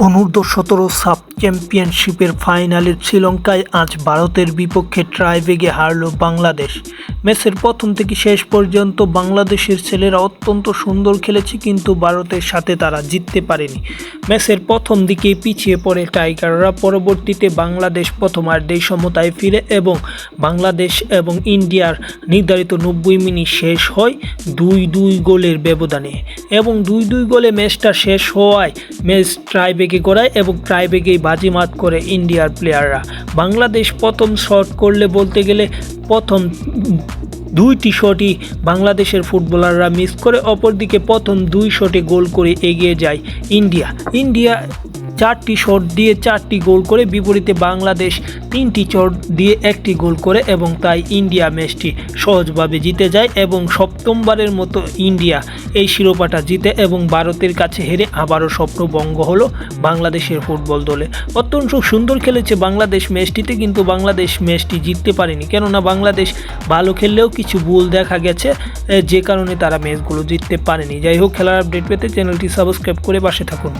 অনূর্ধ্ব-17 sub চ্যাম্পিয়নশিপের ফাইনালে শ্রীলঙ্কায় আজ ভারতের বিপক্ষে টাইব্রেকে হারল বাংলাদেশ। ম্যাচের প্রথম থেকে শেষ পর্যন্ত বাংলাদেশের ছেলেরা অত্যন্ত সুন্দর খেলেছে, কিন্তু ভারতের সাথে তারা জিততে পারেনি। ম্যাচের প্রথম দিকে পিছিয়ে পড়ে টাইগাররা, পরবর্তীতে বাংলাদেশ প্রথমার্ধেই সমতায় ফিরে এবং বাংলাদেশ এবং ইন্ডিয়ার নির্ধারিত 90 মিনিট শেষ হয় 2-2 গোলের ব্যবধানে এবং 2-2 গোলে ম্যাচটা শেষ হওয়ায় ম্যাচ টাইব্রেকে গড়ায় এবং টাইব্রেকেই বাজিমাত করে ইন্ডিয়ার প্লেয়াররা। বাংলাদেশ প্রথম শট করলে বলতে গেলে প্রথম 2টি শটই বাংলাদেশের ফুটবলাররা মিস করে, অপরদিকে প্রথম 2 শটে গোল করে এগিয়ে যায় ইন্ডিয়া 4টি শট দিয়ে 4টি গোল করে, বিপরীতে বাংলাদেশ 3টি শট দিয়ে 1টি গোল করে এবং তাই ইন্ডিয়া ম্যাচটি সহজভাবে জিতে যায় এবং সপ্তমবারের মতো ইন্ডিয়া এই শিরোপাটা জিতে এবং ভারতের কাছে হেরে আবারও স্বপ্নভঙ্গ হলো বাংলাদেশের ফুটবল দলে। অত্যন্ত সুন্দর খেলেছে বাংলাদেশ ম্যাচটিতে, কিন্তু বাংলাদেশ ম্যাচটি জিততে পারেনি, কেননা বাংলাদেশ ভালো খেললেও কিছু ভুল দেখা গেছে, যে কারণে তারা ম্যাচগুলো জিততে পারেনি। যাই হোক, খেলার আপডেট পেতে চ্যানেলটি সাবস্ক্রাইব করে পাশে থাকুন।